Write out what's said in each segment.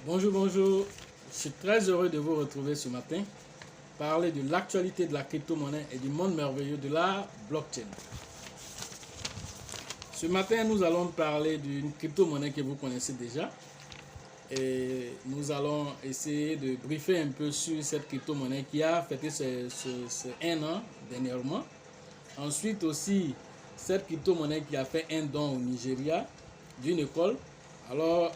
Bonjour, bonjour. Je suis très heureux de vous retrouver ce matin. Parler de l'actualité de la crypto-monnaie et du monde merveilleux de la blockchain. Ce matin, nous allons parler d'une crypto-monnaie que vous connaissez déjà. Et nous allons essayer de briefer un peu sur cette crypto-monnaie qui a fêté ce 1 an dernièrement. Ensuite aussi, cette crypto-monnaie qui a fait un don au Nigeria d'une école. Alors,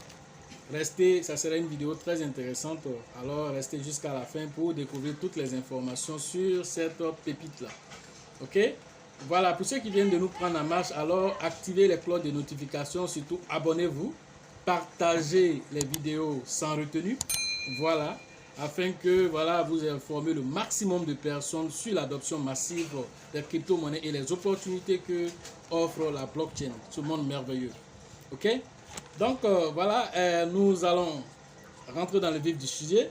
restez, ça sera une vidéo très intéressante. Alors, restez jusqu'à la fin pour découvrir toutes les informations sur cette pépite-là. Ok? Voilà, pour ceux qui viennent de nous prendre en marche, alors activez les cloches de notification, surtout abonnez-vous, partagez les vidéos sans retenue. Voilà, afin que vous informez le maximum de personnes sur l'adoption massive des crypto-monnaies et les opportunités que offre la blockchain, ce monde merveilleux. Ok? Donc nous allons rentrer dans le vif du sujet.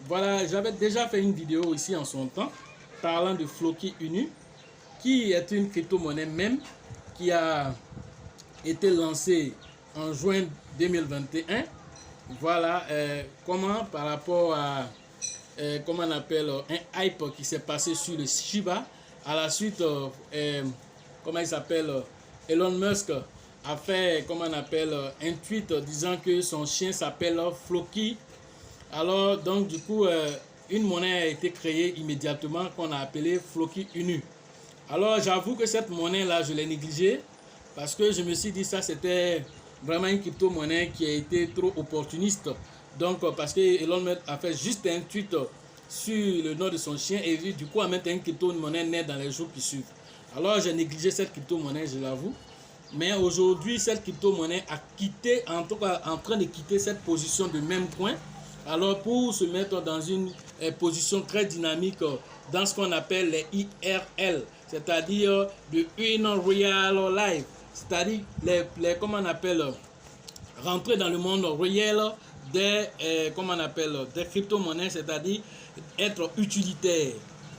Voilà, j'avais déjà fait une vidéo ici en son temps parlant de Floki Inu, qui est une crypto-monnaie même qui a été lancée en juin 2021. Voilà comment par rapport à comment on appelle un hype qui s'est passé sur le Shiba. À la suite, comment il s'appelle, Elon Musk a fait, comment on appelle, un tweet disant que son chien s'appelle Floki. Alors, donc, du coup, une monnaie a été créée immédiatement qu'on a appelée Floki Inu. Alors, j'avoue que cette monnaie-là, je l'ai négligée parce que je me suis dit ça, c'était vraiment une crypto-monnaie qui a été trop opportuniste. Donc, parce que Elon Musk a fait juste un tweet sur le nom de son chien et du coup, a mis une crypto-monnaie née dans les jours qui suivent. Alors, j'ai négligé cette crypto-monnaie, je l'avoue. Mais aujourd'hui, cette crypto-monnaie a quitté, en tout cas en train de quitter cette position de même point. Alors pour se mettre dans une position très dynamique dans ce qu'on appelle les IRL, c'est-à-dire de In Real Life, c'est-à-dire comment on appelle, rentrer dans le monde réel des, comment on appelle, des crypto-monnaies, c'est-à-dire être utilitaire.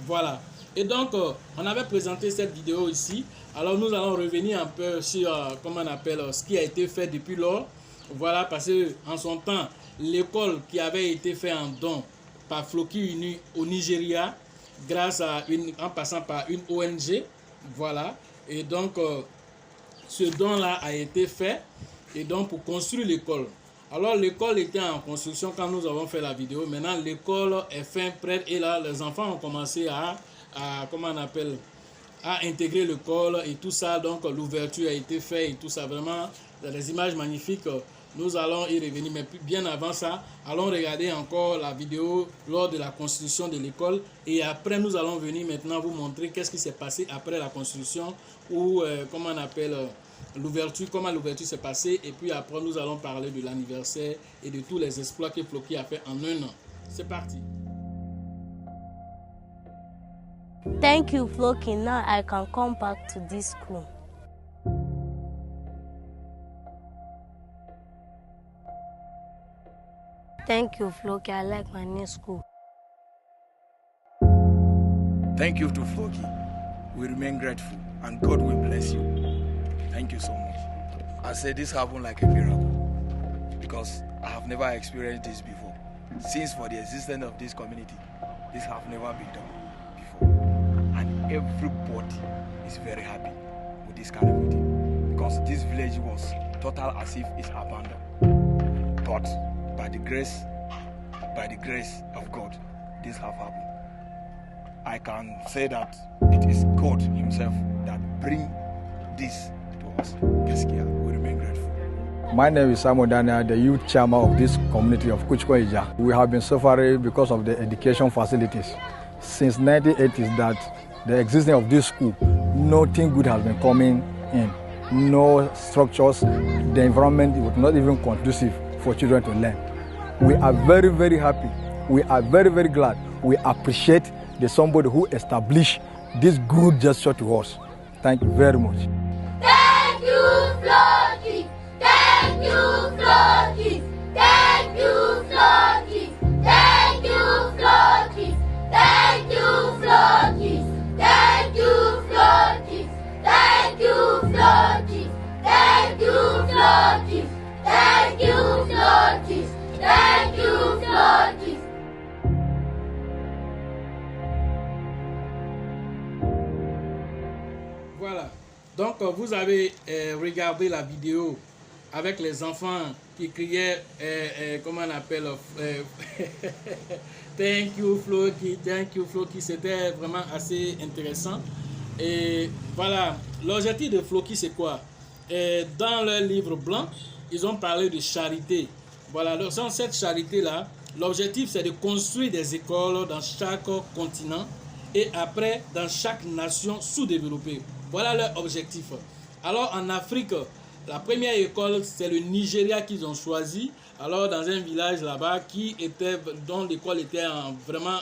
Voilà. Et donc, on avait présenté cette vidéo ici. Alors, nous allons revenir un peu sur, comment on appelle, ce qui a été fait depuis lors. Voilà, parce qu'en son temps, l'école qui avait été faite en don par Floki Inu au Nigeria, grâce à en passant par une ONG. Voilà. Et donc, ce don-là a été fait. Et donc, pour construire l'école. Alors, l'école était en construction quand nous avons fait la vidéo. Maintenant, l'école est fin prête. Et là, les enfants ont commencé à comment on appelle, à intégrer l'école et tout ça. Donc l'ouverture a été faite et tout ça, vraiment des images magnifiques. Nous allons y revenir, mais bien avant ça, allons regarder encore la vidéo lors de la construction de l'école et après nous allons venir maintenant vous montrer qu'est-ce qui s'est passé après la construction ou comment on appelle l'ouverture, comment l'ouverture s'est passée, et puis après nous allons parler de l'anniversaire et de tous les exploits que Floki a fait en un an. C'est parti. Thank you, Floki. Now I can come back to this school. Thank you, Floki. I like my new school. Thank you to Floki. We remain grateful and God will bless you. Thank you so much. I say this happened like a miracle because I have never experienced this before. Since for the existence of this community, this have never been done before. And everybody is very happy with this kind of meeting because this village was total as if it's abandoned. But by the grace of God, this have happened. I can say that it is God Himself that bring this to us. We remain grateful. My name is Simon Daniel, the youth chairman of this community of Kuchko-Ija. We have been suffering because of the education facilities. Since 1980s that the existence of this school, nothing good has been coming in. No structures, the environment was not even conducive for children to learn. We are very, very happy. We are very, very glad. We appreciate the somebody who established this good gesture to us. Thank you very much. Thank you, Floki. Thank you, Floki. Thank you, Floki. Thank you, Floki. Thank you, Floki. Thank you, Floki. Thank you, Floki. Thank you, Floki. Thank you, Floki. Thank vous avez regardé la vidéo avec les enfants qui criaient, comment on appelle, thank you Floki, c'était vraiment assez intéressant. Et voilà, l'objectif de Floki c'est quoi? Dans leur livre blanc, ils ont parlé de charité. Voilà, dans cette charité-là, l'objectif c'est de construire des écoles dans chaque continent et après dans chaque nation sous-développée. Voilà leur objectif. Alors en Afrique, la première école, c'est le Nigeria qu'ils ont choisi. Alors dans un village là-bas dont l'école était vraiment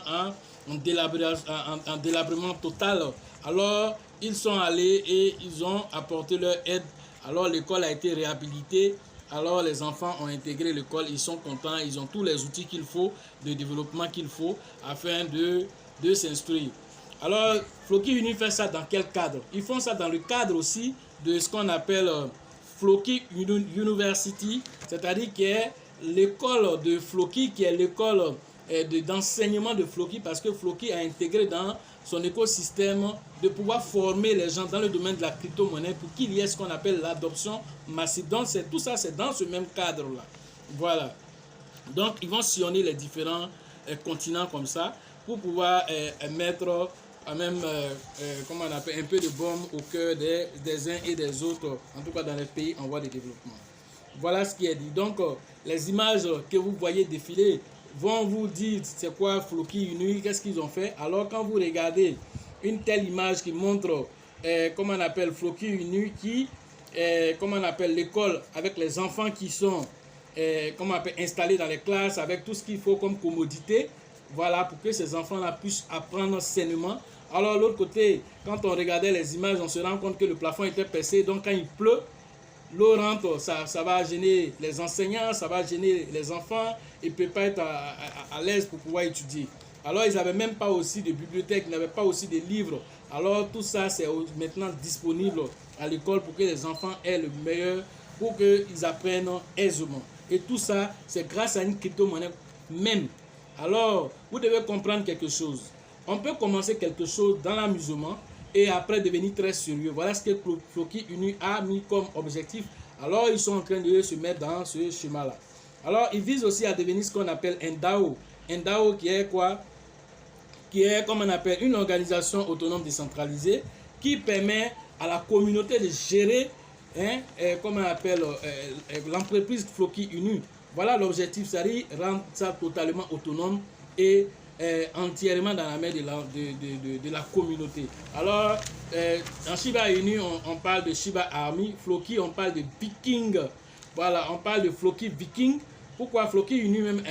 en délabrement total. Alors ils sont allés et ils ont apporté leur aide. Alors l'école a été réhabilitée. Alors les enfants ont intégré l'école. Ils sont contents. Ils ont tous les outils qu'il faut, de développement qu'il faut afin de s'instruire. Alors Floki Uni fait ça dans quel cadre? Ils font ça dans le cadre aussi de ce qu'on appelle Floki University, c'est-à-dire qui est l'école de Floki, qui est l'école d'enseignement de Floki, parce que Floki a intégré dans son écosystème de pouvoir former les gens dans le domaine de la crypto-monnaie pour qu'il y ait ce qu'on appelle l'adoption massive. Donc tout ça, c'est dans ce même cadre-là. Voilà. Donc ils vont sillonner les différents continents comme ça pour pouvoir mettre même comment on appelle, un peu de baume au cœur des uns et des autres, en tout cas dans les pays en voie de développement. Voilà ce qui est dit. Donc les images que vous voyez défiler vont vous dire c'est quoi Floki Uni, qu'est-ce qu'ils ont fait. Alors quand vous regardez une telle image qui montre comment on appelle Floki Uni, qui comment on appelle l'école avec les enfants qui sont comment on appelle, installés dans les classes avec tout ce qu'il faut comme commodité, voilà, pour que ces enfants-là puissent apprendre sainement. Alors l'autre côté, quand on regardait les images, on se rend compte que le plafond était percé, donc quand il pleut, l'eau rentre, ça va gêner les enseignants, ça va gêner les enfants, ils ne peuvent pas être à l'aise pour pouvoir étudier. Alors ils n'avaient même pas aussi de bibliothèque, ils n'avaient pas aussi de livres. Alors tout ça c'est maintenant disponible à l'école pour que les enfants aient le meilleur, pour qu'ils apprennent aisément. Et tout ça c'est grâce à une crypto-monnaie même. Alors vous devez comprendre quelque chose. On peut commencer quelque chose dans l'amusement et après devenir très sérieux. Voilà ce que Floki Uni a mis comme objectif. Alors ils sont en train de se mettre dans ce schéma-là. Alors ils visent aussi à devenir ce qu'on appelle un DAO. Un DAO qui est quoi? Qui est, comme on appelle, une organisation autonome décentralisée qui permet à la communauté de gérer, comme on appelle, l'entreprise Floki Uni. Voilà l'objectif, c'est-à-dire rendre ça totalement autonome et entièrement dans la main de la communauté. Alors, en Shiba Inu, on parle de Shiba Army. Floki, on parle de Viking. Voilà, on parle de Floki Viking. Pourquoi Floki Inu même,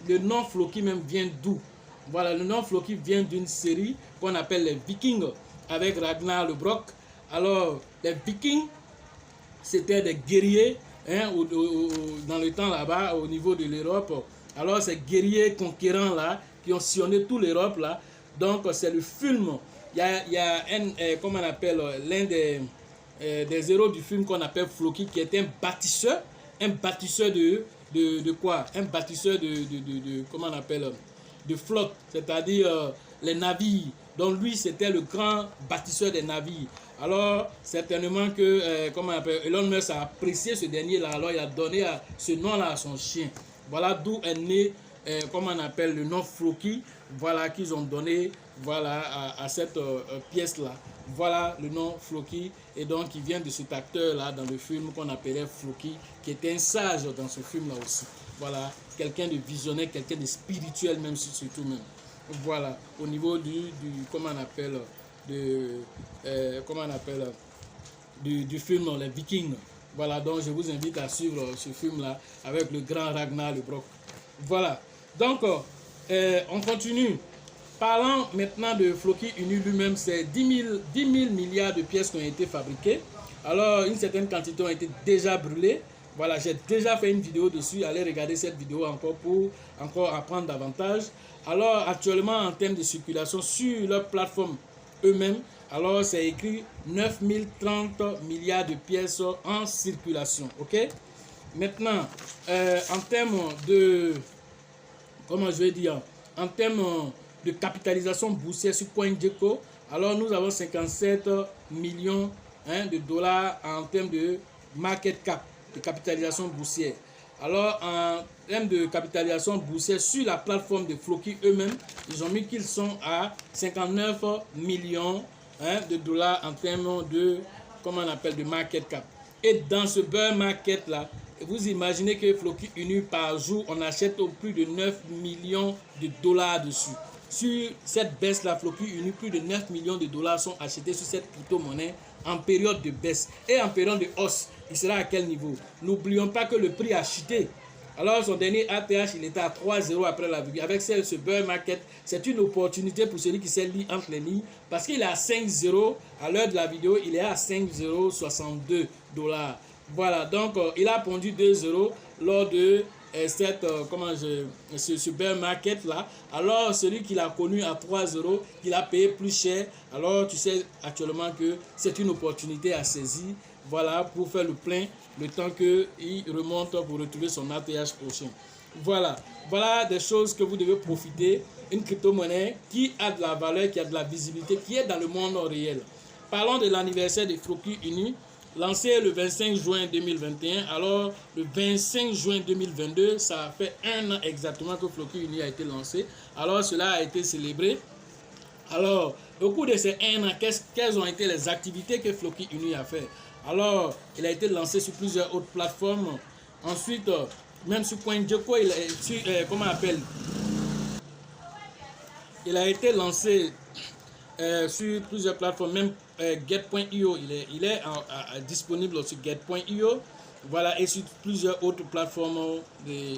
le nom Floki même vient d'où? Voilà, le nom Floki vient d'une série qu'on appelle les Vikings avec Ragnar Lodbrok. Alors, les Vikings, c'était des guerriers dans le temps là-bas au niveau de l'Europe. Alors, ces guerriers conquérants là, qui ont sillonné toute l'Europe là. Donc c'est le film. Il y a comment on appelle, l'un des héros du film qu'on appelle Floki, qui est un bâtisseur de quoi? Un bâtisseur de comment on appelle, de flotte, c'est-à-dire les navires. Donc lui c'était le grand bâtisseur des navires. Alors certainement que comment on appelle, Elon Musk a apprécié ce dernier là. Alors il a donné ce nom là à son chien. Voilà d'où est né comment on appelle le nom Floki, voilà qu'ils ont donné, voilà, à cette pièce là. Voilà le nom Floki, et donc il vient de cet acteur là dans le film qu'on appelait Floki, qui était un sage dans ce film là aussi. Voilà, quelqu'un de visionnaire, quelqu'un de spirituel même surtout même. Voilà, au niveau du comment on appelle, du film Les Vikings. Voilà, donc je vous invite à suivre ce film là avec le grand Ragnar Lodbrok. Voilà. Donc, on continue. Parlant maintenant de Floki Uni lui-même, c'est 10 000 milliards de pièces qui ont été fabriquées. Alors, une certaine quantité ont été déjà brûlées. Voilà, j'ai déjà fait une vidéo dessus. Allez regarder cette vidéo encore pour apprendre davantage. Alors, actuellement, en termes de circulation sur leur plateforme eux-mêmes, alors c'est écrit 9 030 milliards de pièces en circulation. Ok? Maintenant, en termes de... Comment je vais dire, en termes de capitalisation boursière sur CoinGecko, alors nous avons 57 millions hein, de dollars en termes de market cap, de capitalisation boursière. Alors, en termes de capitalisation boursière, sur la plateforme de Floki eux-mêmes, ils ont mis qu'ils sont à 59 millions hein, de dollars en termes de, comment on appelle, de market cap. Et dans ce bear market là, vous imaginez que Floki Uni par jour, on achète au plus de 9 millions de dollars dessus. Sur cette baisse là, Floki Uni, plus de 9 millions de dollars sont achetés sur cette crypto-monnaie en période de baisse. Et en période de hausse, il sera à quel niveau? N'oublions pas que le prix a chuté. Alors son dernier ATH, il était à 3,0 après la vidéo. Avec ce bear market, c'est une opportunité pour celui qui sait lire entre les lignes. Parce qu'il est à 5,0 à l'heure de la vidéo, il est à 5,062 $. Voilà, donc il a pondu 2,0 lors de cette, ce bear market là. Alors celui qui l'a connu à 3,0, il a payé plus cher. Alors tu sais actuellement que c'est une opportunité à saisir. Voilà, pour faire le plein, le temps qu'il remonte pour retrouver son ATH prochain. Voilà, voilà des choses que vous devez profiter. Une crypto-monnaie qui a de la valeur, qui a de la visibilité, qui est dans le monde réel. Parlons de l'anniversaire de Floki Uni, lancé le 25 juin 2021. Alors, le 25 juin 2022, ça fait un an exactement que Floki Uni a été lancé. Alors, cela a été célébré. Alors, au cours de ces un an, quelles ont été les activités que Floki Uni a fait? Alors, il a été lancé sur plusieurs autres plateformes. Ensuite, même sur CoinGecko, comment on appelle? Il a été lancé sur plusieurs plateformes, même Get.io, il est disponible sur Get.io. Voilà, et sur plusieurs autres plateformes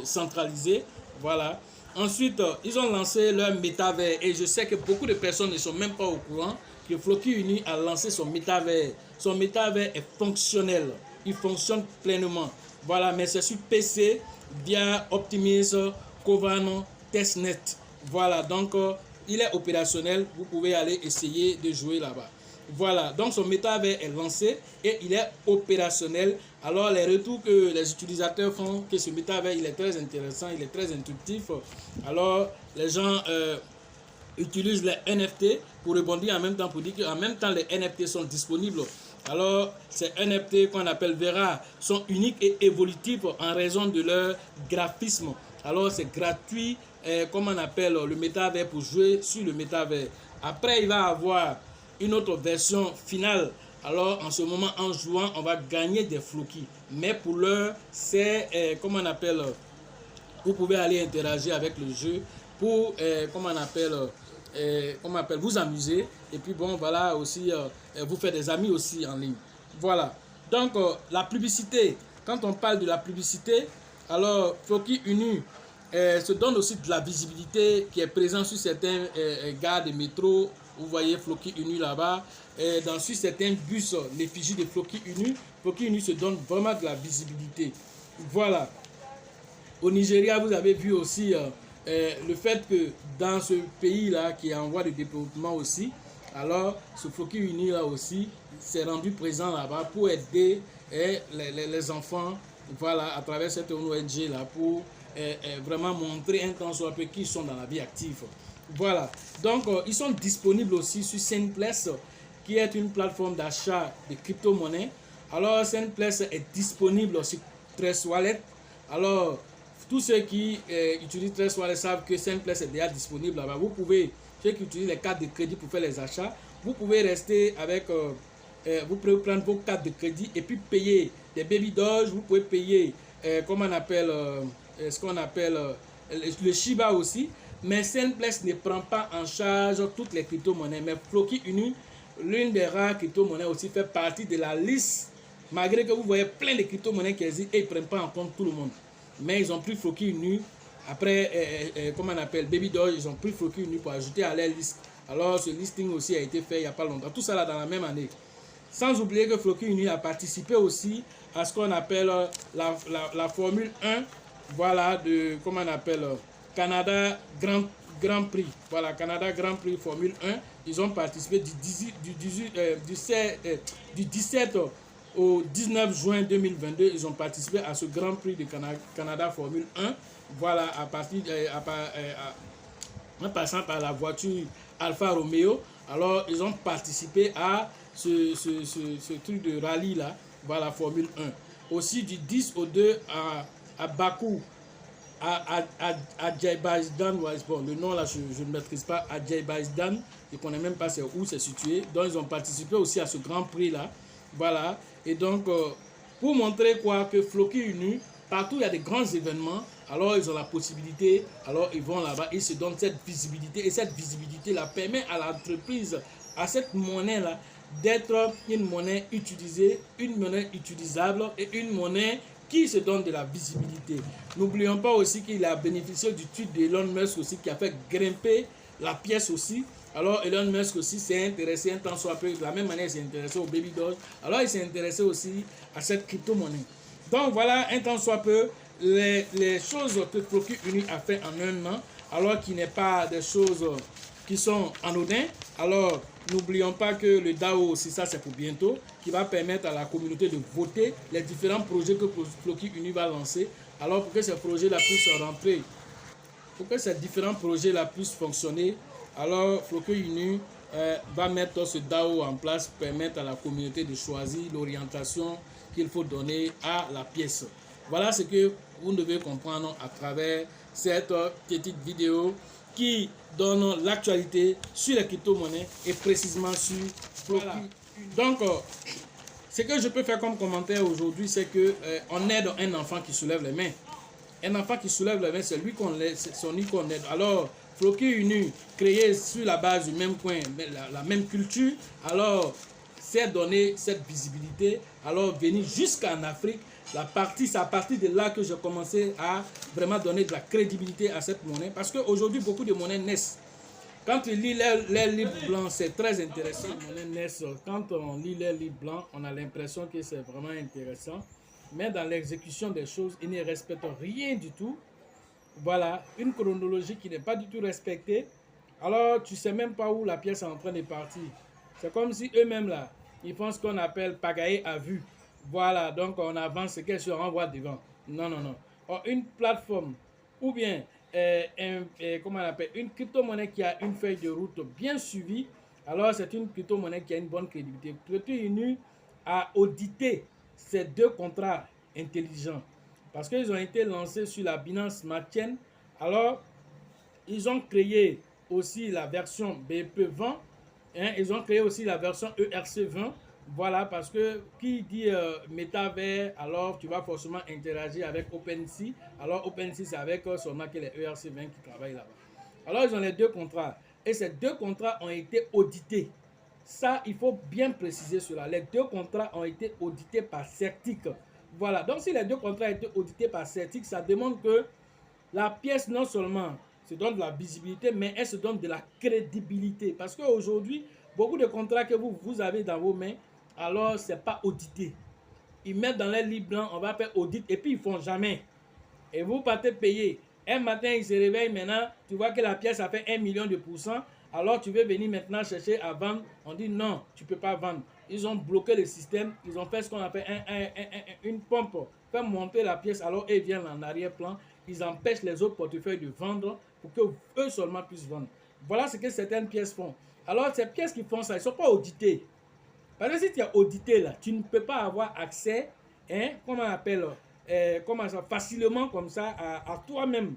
centralisées. Voilà. Ensuite, ils ont lancé leur métavers. Et je sais que beaucoup de personnes ne sont même pas au courant que Floki Uni a lancé son métavers. Son métavers est fonctionnel. Il fonctionne pleinement. Voilà, mais c'est sur PC via Optimism, Covano, Testnet. Voilà, donc il est opérationnel. Vous pouvez aller essayer de jouer là-bas. Voilà, donc son métavers est lancé et il est opérationnel. Alors les retours que les utilisateurs font, que ce métavers il est très intéressant, il est très intuitif. Alors les gens utilisent les NFT pour rebondir en même temps, pour dire qu'en même temps les NFT sont disponibles. Alors ces NFT qu'on appelle Vera sont uniques et évolutifs en raison de leur graphisme. Alors c'est gratuit, comme on appelle le métavers, pour jouer sur le métavers. Après il va avoir une autre version finale. Alors en ce moment, en jouant, on va gagner des Floki. Mais pour l'heure, c'est comment on appelle, vous pouvez aller interagir avec le jeu pour comment on appelle, vous amuser. Et puis bon, voilà aussi, vous faire des amis aussi en ligne. Voilà. Donc la publicité, quand on parle de la publicité, alors Floki Uni se donne aussi de la visibilité qui est présente sur certains gares de métro. Vous voyez Floki Uni là-bas. Dans sur certains bus, l'effigie de Floki Uni se donne vraiment de la visibilité. Voilà. Au Nigeria, vous avez vu aussi le fait que dans ce pays-là, qui est en voie de développement aussi, alors ce Floki Uni là aussi s'est rendu présent là-bas pour aider les enfants, voilà, à travers cette ONG là, pour vraiment montrer un temps soit peu qu'ils sont dans la vie active. Voilà, donc ils sont disponibles aussi sur Cenplace, qui est une plateforme d'achat de crypto-monnaies. Alors Cenplace est disponible sur Trust Wallet. Alors tous ceux qui utilisent Trust Wallet savent que Cenplace est déjà disponible là-bas. Vous pouvez, ceux qui utilisent les cartes de crédit pour faire les achats, vous pouvez rester avec, vous pouvez prendre vos cartes de crédit et puis payer des Baby Doge. Vous pouvez payer, comment on appelle, ce qu'on appelle le Shiba aussi. Mais Cenplace ne prend pas en charge toutes les crypto-monnaies. Mais Floki Uni, l'une des rares crypto-monnaies aussi, fait partie de la liste. Malgré que vous voyez plein de crypto-monnaies qui existent et ils ne prennent pas en compte tout le monde. Mais ils ont pris Floki Uni. Après, comment on appelle, Baby Doge, ils ont pris Floki Uni pour ajouter à leur liste. Alors ce listing aussi a été fait il n'y a pas longtemps. Tout ça là dans la même année. Sans oublier que Floki Uni a participé aussi à ce qu'on appelle la Formule 1. Voilà, de, comment on appelle, Canada Grand Prix. Voilà, Canada Grand Prix Formule 1. Ils ont participé du 17 au 19 juin 2022. Ils ont participé à ce Grand Prix de Canada Formule 1. Voilà, en passant par la voiture Alfa Romeo. Alors, ils ont participé à ce truc de rallye là, voilà, Formule 1. Aussi du 10 au 2 à Bakou, à Adjaïbazdan, bon, le nom là je ne maîtrise pas, Adjaïbazdan, je ne connais même pas où c'est situé. Donc ils ont participé aussi à ce grand prix là, voilà. Et donc pour montrer quoi, que Floki Uni, partout il y a des grands événements, alors ils ont la possibilité, alors ils vont là-bas, ils se donnent cette visibilité, et cette visibilité là permet à l'entreprise, à cette monnaie là, d'être une monnaie utilisée, une monnaie utilisable et une monnaie qui se donne de la visibilité. N'oublions pas aussi qu'il a bénéficié du tweet d'Elon Musk aussi, qui a fait grimper la pièce aussi. Alors Elon Musk aussi s'est intéressé un temps soit peu, de la même manière il s'est intéressé au baby doll. Alors il s'est intéressé aussi à cette crypto-monnaie. Donc voilà, un temps soit peu, les choses que Floki Uni a fait en un an, alors qu'il n'est pas des choses qui sont anodines. Alors n'oublions pas que le DAO aussi, ça c'est pour bientôt, qui va permettre à la communauté de voter les différents projets que Floki Uni va lancer. Alors pour que ces projets-là puissent rentrer, pour que ces différents projets-là puissent fonctionner, alors Floki Uni va mettre ce DAO en place, permettre à la communauté de choisir l'orientation qu'il faut donner à la pièce. Voilà ce que vous devez comprendre à travers cette petite vidéo qui donne l'actualité sur les crypto-monnaies et précisément sur Floki. Voilà. Donc, ce que je peux faire comme commentaire aujourd'hui, c'est que on aide un enfant qui soulève les mains. Un enfant qui soulève les mains, c'est lui qu'on aide, c'est son lui qu'on aide. Alors, Floki Uni, créé sur la base du même coin, la même culture, alors c'est donner cette visibilité, alors venir jusqu'en Afrique. C'est à partir de là que j'ai commencé à vraiment donner de la crédibilité à cette monnaie. Parce qu'aujourd'hui, beaucoup de monnaies naissent. Quand on lit les livres blancs, c'est très intéressant. Les monnaies naissent. Quand on lit les livres blancs, on a l'impression que c'est vraiment intéressant. Mais dans l'exécution des choses, ils ne respectent rien du tout. Voilà, une chronologie qui n'est pas du tout respectée. Alors, tu ne sais même pas où la pièce est en train de partir. C'est comme si eux-mêmes, là, ils font ce qu'on appelle pagailler à vue. Voilà, donc on avance, qu'elle se renvoie devant. Non, non, non. Or, une plateforme ou bien comment on appelle, une crypto-monnaie qui a une feuille de route bien suivie, alors c'est une crypto-monnaie qui a une bonne crédibilité. Floki Uni a audité ces deux contrats intelligents parce qu'ils ont été lancés sur la Binance Smart Chain. Alors, ils ont créé aussi la version BEP20, hein, ils ont créé aussi la version ERC20. Voilà, parce que qui dit métavers, alors tu vas forcément interagir avec OpenSea. Alors OpenSea, c'est avec seulement que les ERC20 qui travaillent là-bas. Alors ils ont les deux contrats. Et ces deux contrats ont été audités. Ça, il faut bien préciser cela. Les deux contrats ont été audités par Certic. Voilà, donc si les deux contrats ont été audités par Certic, ça demande que la pièce non seulement se donne de la visibilité, mais elle se donne de la crédibilité. Parce qu'aujourd'hui, beaucoup de contrats que vous avez dans vos mains, alors c'est pas audité. Ils mettent dans les livres blancs, on va faire audit et puis ils font jamais. Et vous partez payer. Un matin, ils se réveillent maintenant, tu vois que la pièce a fait 1 million de %, alors tu veux venir maintenant chercher à vendre. On dit non, tu peux pas vendre. Ils ont bloqué le système, ils ont fait ce qu'on appelle une pompe, faire monter la pièce, alors ils viennent en arrière-plan, ils empêchent les autres portefeuilles de vendre pour que eux seulement puissent vendre. Voilà ce que certaines pièces font. Alors ces pièces qui font ça, ils ne sont pas auditées. Parce que si tu es audité là, tu ne peux pas avoir accès, hein, comment on appelle, facilement comme ça à toi-même,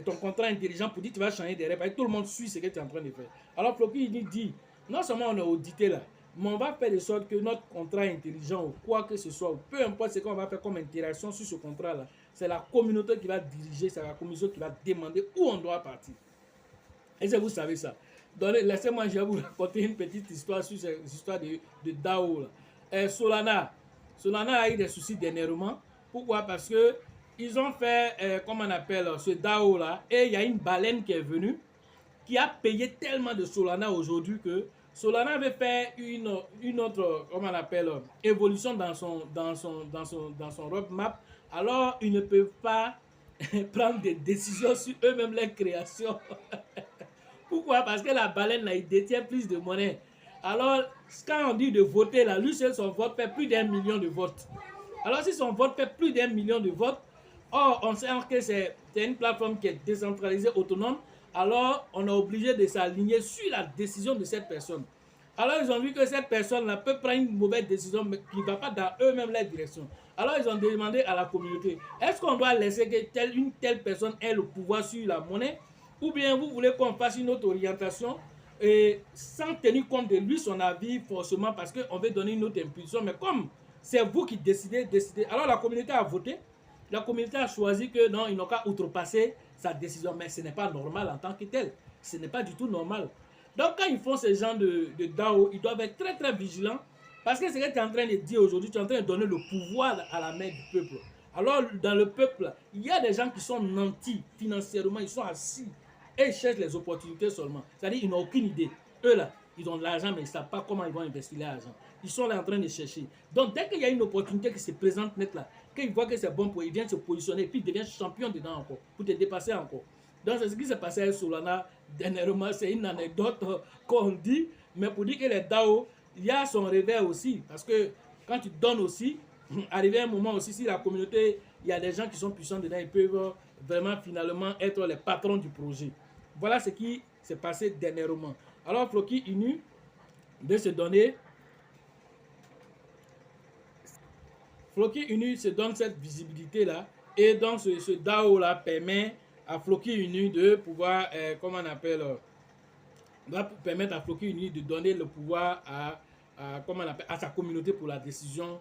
ton contrat intelligent pour dire que tu vas changer des règles. Parce que tout le monde suit ce que tu es en train de faire. Alors Floki dit, non seulement on est audité là, mais on va faire de sorte que notre contrat intelligent ou quoi que ce soit, ou peu importe ce qu'on va faire comme interaction sur ce contrat là, c'est la communauté qui va diriger, c'est la communauté qui va demander où on doit partir. Et si vous savez ça. Laissez-moi, je vais vous raconter une petite histoire sur cette histoire de DAO. Solana a eu des soucis d'énervement. Pourquoi? Parce que ils ont fait, comment on appelle, ce DAO là, et il y a une baleine qui est venue, qui a payé tellement de Solana aujourd'hui que Solana avait fait une autre, comment on appelle, évolution dans son roadmap. Alors, ils ne peuvent pas prendre des décisions sur eux-mêmes, les créations. Pourquoi? Parce que la baleine, là, il détient plus de monnaie. Alors, quand on dit de voter, là, lui seul, son vote fait plus d'1 million de votes. Alors, si son vote fait plus d'1 million de votes, or, on sait que c'est une plateforme qui est décentralisée, autonome. alors on est obligé de s'aligner sur la décision de cette personne. Alors ils ont vu que cette personne-là peut prendre une mauvaise décision mais qui ne va pas dans eux-mêmes la direction. Alors ils ont demandé à la communauté, est-ce qu'on doit laisser que une telle personne ait le pouvoir sur la monnaie, ou bien vous voulez qu'on fasse une autre orientation et sans tenir compte de lui, son avis forcément parce qu'on veut donner une autre impulsion, mais comme c'est vous qui décidez. Alors la communauté a voté, la communauté a choisi que non, ils n'ont qu'à outrepasser sa décision, mais ce n'est pas normal en tant que tel, ce n'est pas du tout normal. Donc quand ils font ce genre de DAO, ils doivent être très très vigilants parce que ce que tu es en train de dire aujourd'hui, tu es en train de donner le pouvoir à la main du peuple. Alors dans le peuple, il y a des gens qui sont nantis financièrement, ils sont assis et ils cherchent les opportunités seulement. C'est-à-dire qu'ils n'ont aucune idée. Eux là, ils ont de l'argent mais ils ne savent pas comment ils vont investir l'argent. Ils sont là en train de chercher. Donc dès qu'il y a une opportunité qui se présente net là, qu'ils voient que c'est bon pour eux, ils viennent se positionner et puis ils deviennent champions dedans encore, pour te dépasser encore. Donc c'est ce qui s'est passé à Solana dernièrement, c'est une anecdote qu'on dit, mais pour dire que les DAO, il y a son revers aussi, parce que quand tu donnes aussi, arrivé un moment aussi, si la communauté, il y a des gens qui sont puissants dedans, ils peuvent vraiment finalement être les patrons du projet. Voilà ce qui s'est passé dernièrement. Alors Floki Inu de se donner, Floki Inu se donne cette visibilité là, et donc ce DAO là permet à Floki Inu de pouvoir, comment on appelle, va permettre à Floki Inu de donner le pouvoir comment on appelle, à sa communauté pour la décision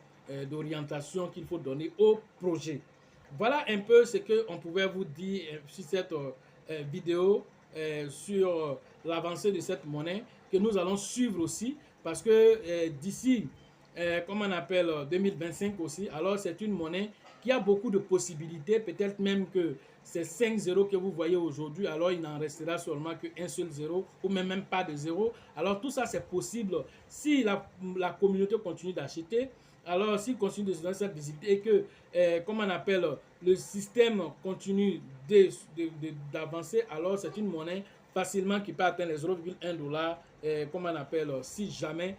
d'orientation qu'il faut donner au projet. Voilà un peu ce qu'on pouvait vous dire sur cette vidéo sur l'avancée de cette monnaie que nous allons suivre aussi parce que d'ici, comment on appelle, 2025 aussi, alors c'est une monnaie qui a beaucoup de possibilités, peut-être même que ces 5 zéros que vous voyez aujourd'hui, alors il n'en restera seulement qu'un seul zéro ou même pas de zéro. Alors tout ça c'est possible si la communauté continue d'acheter. Alors s'il continue de se donner cette visibilité et que, comment on appelle, le système continue d'avancer, alors c'est une monnaie facilement qui peut atteindre les 0,1 $, comment on appelle, si jamais,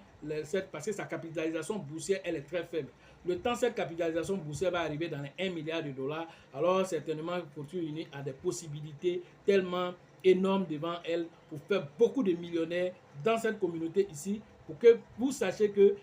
parce que sa capitalisation boursière, elle est très faible. Le temps cette capitalisation boursière va arriver dans les 1 milliard de dollars, alors certainement Fortune Unie a des possibilités tellement énormes devant elle pour faire beaucoup de millionnaires dans cette communauté ici, pour que vous sachiez que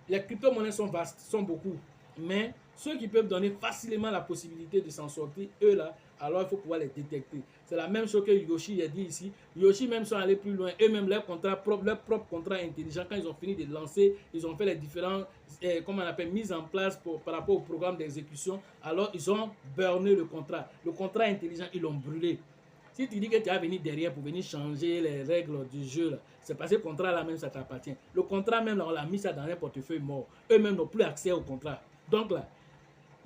les crypto-monnaies sont vastes, sont beaucoup, mais ceux qui peuvent donner facilement la possibilité de s'en sortir, eux là, alors il faut pouvoir les détecter. C'est la même chose que Yoshi a dit ici. Yoshi même sont allés plus loin. Eux-mêmes, leur propre contrat intelligent, quand ils ont fini de lancer, ils ont fait les différentes, comment on appelle, mises en place par rapport au programme d'exécution. Alors ils ont burné le contrat. Le contrat intelligent, ils l'ont brûlé. Si tu dis que tu vas venir derrière pour venir changer les règles du jeu, c'est parce que le contrat là même ça t'appartient. Le contrat même là, on l'a mis ça dans un portefeuille mort. Eux-mêmes n'ont plus accès au contrat. Donc là,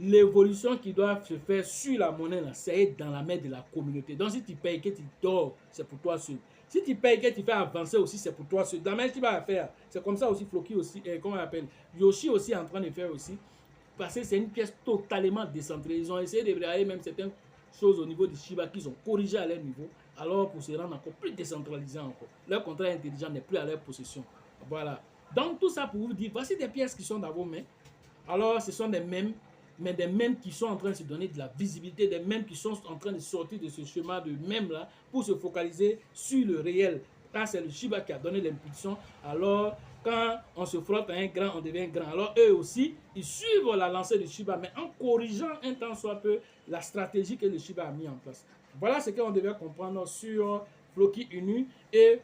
l'évolution qui doit se faire sur la monnaie là, c'est dans la main de la communauté. Donc si tu payes que tu dors, c'est pour toi seul. Si tu payes que tu fais avancer aussi, c'est pour toi seul. Dans la main tu vas faire. C'est comme ça aussi Floki aussi, comment on appelle, Yoshi aussi est en train de faire aussi. Parce que c'est une pièce totalement décentralisée. Ils ont essayé de regarder même certaines choses au niveau de Shiba qu'ils ont corrigé à leur niveau, alors pour se rendre encore plus décentralisé encore. Leur contrat intelligent n'est plus à leur possession. Voilà. Donc tout ça pour vous dire, voici des pièces qui sont dans vos mains. Alors ce sont des mèmes, mais des mèmes qui sont en train de se donner de la visibilité, des mèmes qui sont en train de sortir de ce chemin de mèmes là pour se focaliser sur le réel. Quand c'est le Shiba qui a donné l'impulsion, alors quand on se frotte à un grand, on devient grand. Alors eux aussi, ils suivent la lancée du Shiba, mais en corrigeant un tant soit peu la stratégie que le Shiba a mis en place. Voilà ce qu'on devait comprendre sur Floki Inu et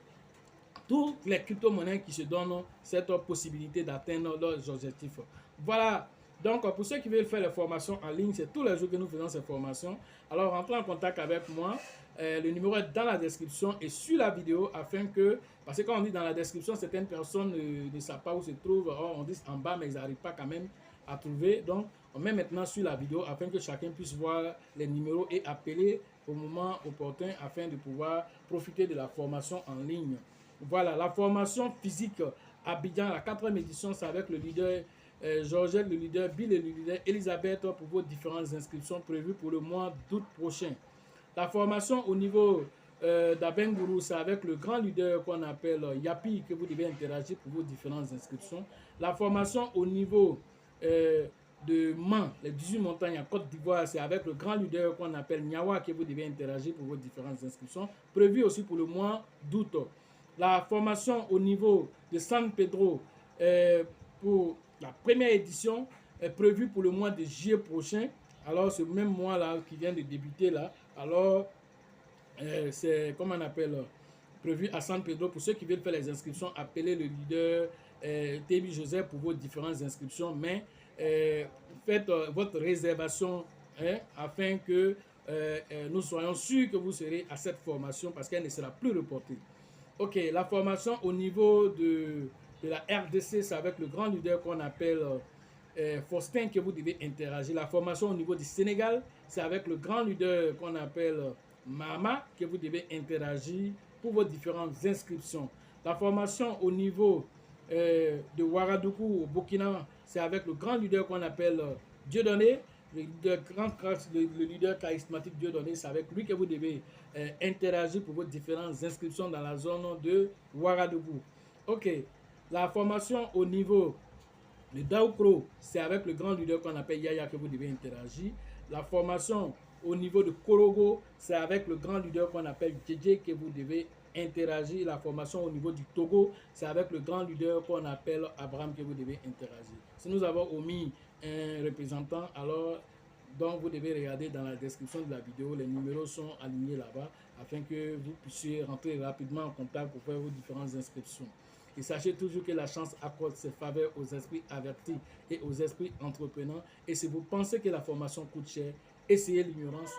toutes les crypto-monnaies qui se donnent cette possibilité d'atteindre leurs objectifs. Voilà. Donc, pour ceux qui veulent faire les formations en ligne, c'est tous les jours que nous faisons ces formations. Alors, rentrez en contact avec moi. Le numéro est dans la description et sur la vidéo afin que, parce que quand on dit dans la description, certaines personnes ne savent pas où se trouvent. On dit en bas, mais ils n'arrivent pas quand même à trouver. Donc, on met maintenant sur la vidéo afin que chacun puisse voir les numéros et appeler au moment opportun afin de pouvoir profiter de la formation en ligne. Voilà, la formation physique Abidjan, la 4e édition, c'est avec le leader Georgette, le leader Bill et le leader Elisabeth pour vos différentes inscriptions prévues pour le mois d'août prochain. La formation au niveau d'Abengourou, c'est avec le grand leader qu'on appelle Yapi que vous devez interagir pour vos différentes inscriptions. La formation au niveau de Mans, les 18 montagnes en Côte d'Ivoire, c'est avec le grand leader qu'on appelle Niawa que vous devez interagir pour vos différentes inscriptions, prévues aussi pour le mois d'août. La formation au niveau de San Pedro pour la première édition est prévue pour le mois de juillet prochain. Alors, ce même mois-là qui vient de débuter là, alors c'est, comment on appelle, prévu à San Pedro. Pour ceux qui veulent faire les inscriptions, appelez le leader Tébi Joseph pour vos différentes inscriptions, mais faites votre réservation afin que nous soyons sûrs que vous serez à cette formation parce qu'elle ne sera plus reportée. Ok, la formation au niveau de la RDC, c'est avec le grand leader qu'on appelle Faustin que vous devez interagir. La formation au niveau du Sénégal, c'est avec le grand leader qu'on appelle Mama que vous devez interagir pour vos différentes inscriptions. La formation au niveau de Ouagadougou au Burkina, c'est avec le grand leader qu'on appelle Dieudonné, le leader charismatique Dieudonné. C'est avec lui que vous devez interagir pour vos différentes inscriptions dans la zone de Ouagadougou. Ok, la formation au niveau de Daoukro, c'est avec le grand leader qu'on appelle Yaya que vous devez interagir. La formation au niveau de Korogo, c'est avec le grand leader qu'on appelle Djedje que vous devez interagir. La formation au niveau du Togo, c'est avec le grand leader qu'on appelle Abraham que vous devez interagir. Si nous avons omis un représentant, alors donc vous devez regarder dans la description de la vidéo, les numéros sont alignés là-bas afin que vous puissiez rentrer rapidement en contact pour faire vos différentes inscriptions. Et sachez toujours que la chance accorde ses faveurs aux esprits avertis et aux esprits entreprenants. Et si vous pensez que la formation coûte cher, essayez l'ignorance.